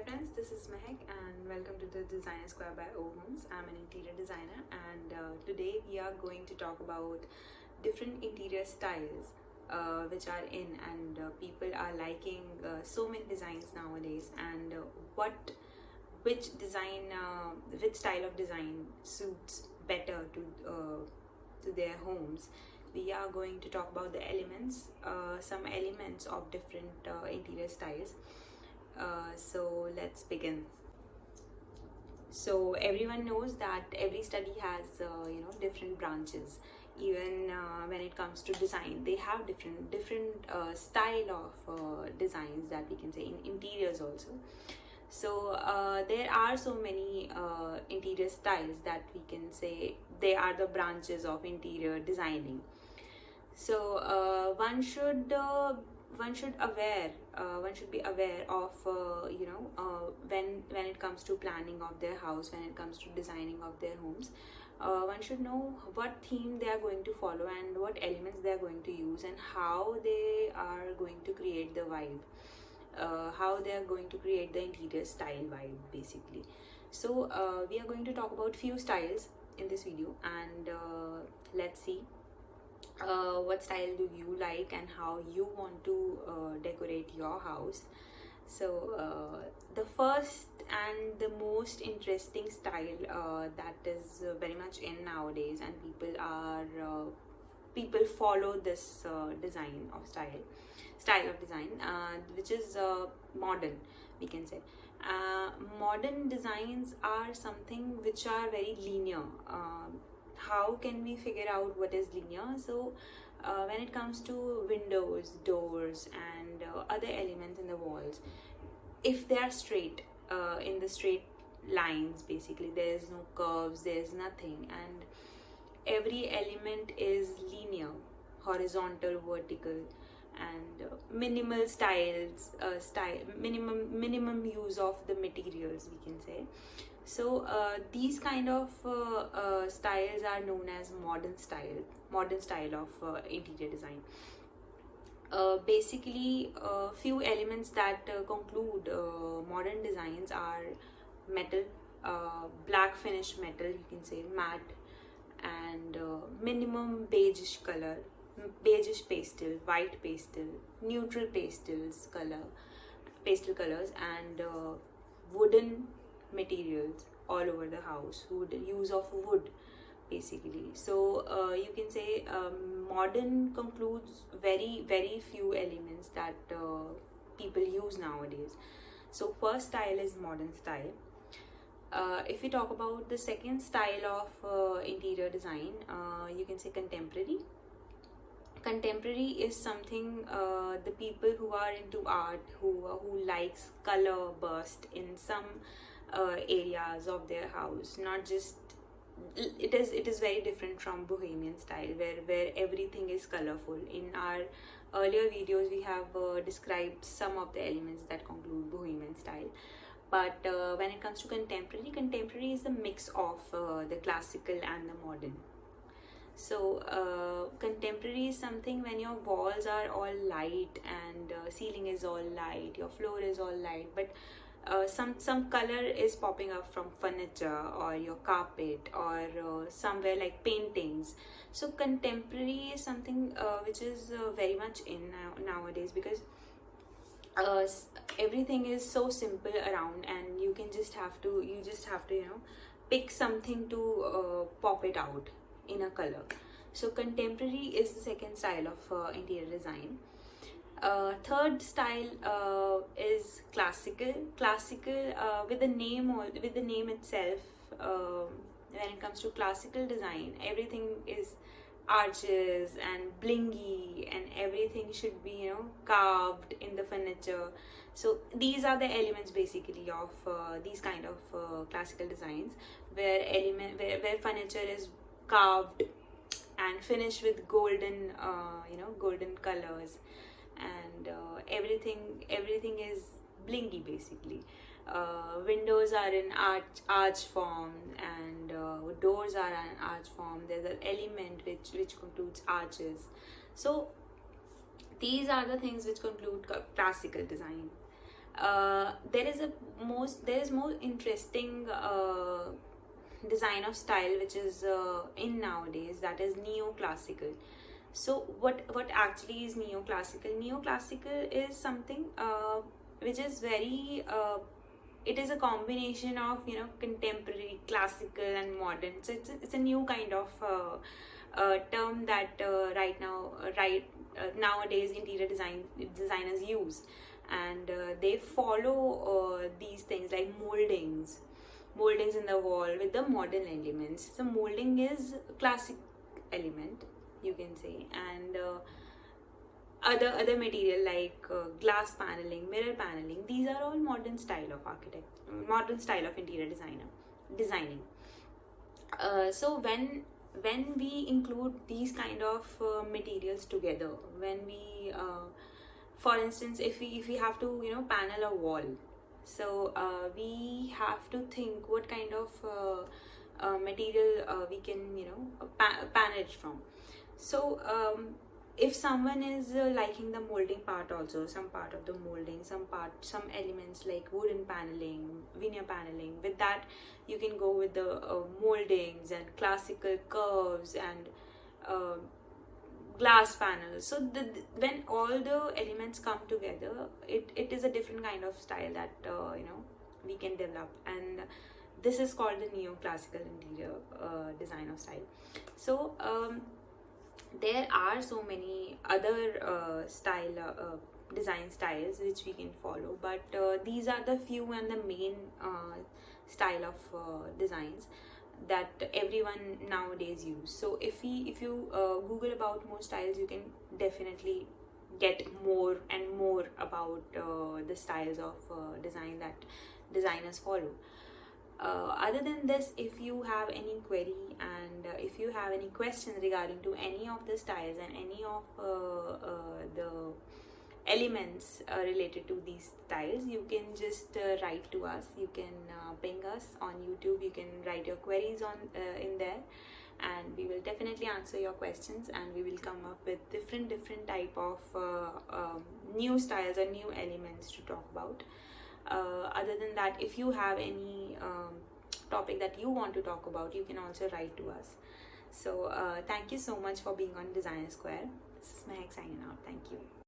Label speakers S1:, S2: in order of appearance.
S1: friends, this is Mehak and welcome to the Designer Square by OHomes. I'm an interior designer and today we are going to talk about different interior styles which are in and people are liking so many designs nowadays and which style of design suits better to their homes. We are going to talk about the elements, some elements of different interior styles. So let's begin. So everyone knows that every study has different branches. Even when it comes to design, they have different style of designs that we can say in interiors also. So there are so many interior styles that we can say they are the branches of interior designing. So one should be aware of when it comes to planning of their house, when it comes to designing of their homes. One should know what theme they are going to follow and what elements they are going to use and how they are going to create the vibe, how they are going to create the interior style vibe basically. So we are going to talk about few styles in this video and let's see what style do you like and how you want to decorate your house. So the first and the most interesting style that is very much in nowadays and people follow this style of design which is modern, we can say. Modern designs are something which are very linear. How can we figure out what is linear? So when it comes to windows, doors and other elements in the walls, if they are straight, in the straight lines basically, there is no curves, there is nothing, and every element is linear, horizontal, vertical, and minimum minimum use of the materials, we can say. So these kind of styles are known as modern style of interior design. Basically, few elements that conclude modern designs are metal, black finish metal, you can say, matte, and minimum beigeish color, beigeish pastel, white pastel, neutral pastel colors, and wooden materials all over the house, use of wood basically. So you can say modern concludes very few elements that people use nowadays. So first style is modern style. If we talk about the second style of interior design, you can say contemporary. Contemporary is something the people who are into art, who likes color burst in some areas of their house, not just it is very different from bohemian style where everything is colorful. In our earlier videos we have described some of the elements that conclude bohemian style, but when it comes to contemporary is the mix of the classical and the modern. So contemporary is something when your walls are all light and ceiling is all light, your floor is all light, but some color is popping up from furniture or your carpet or somewhere like paintings. So contemporary is something which is very much in nowadays, because everything is so simple around and you just have to pick something to pop it out in a color. So contemporary is the second style of interior design. Third style is classical. With the name itself, when it comes to classical design, everything is arches and blingy and everything should be carved in the furniture. So these are the elements basically of these kind of classical designs, where furniture is carved and finished with golden colors, and everything is blingy basically. Windows are in arch form and doors are an arch form. There's an element which concludes arches. So these are the things which conclude classical design. There is more interesting design of style which is in nowadays, that is neoclassical. So what actually is neoclassical? Neoclassical is something which is very it is a combination of, you know, contemporary, classical and modern. So it's a new kind of term that nowadays interior designers use, and they follow these things like moldings in the wall with the modern elements. So molding is classic element, you can say, and other material like glass paneling, mirror paneling, these are all modern style of modern style of interior designing. So when we include these kind of materials together, when we for instance, if we have to, you know, panel a wall, so we have to think what kind of material we can, you know, panel it from. So if someone is liking the molding part also, some part of the molding, some elements like wooden paneling, veneer paneling, with that you can go with the moldings and classical curves and glass panels. So when all the elements come together, it is a different kind of style that you know, we can develop, and this is called the neoclassical interior design of style. So there are so many other design styles which we can follow, but these are the few and the main style of designs that everyone nowadays use. So if you Google about more styles, you can definitely get more and more about the styles of design that designers follow. Other than this, if you have any query and if you have any questions regarding to any of the styles and any of the elements related to these styles, you can just write to us. You can ping us on YouTube. You can write your queries on in there, and we will definitely answer your questions, and we will come up with different type of new styles and new elements to talk about. Other than that, if you have any topic that you want to talk about, you can also write to us. So thank you so much for being on Designer Square. This is Mehak signing out. Thank you.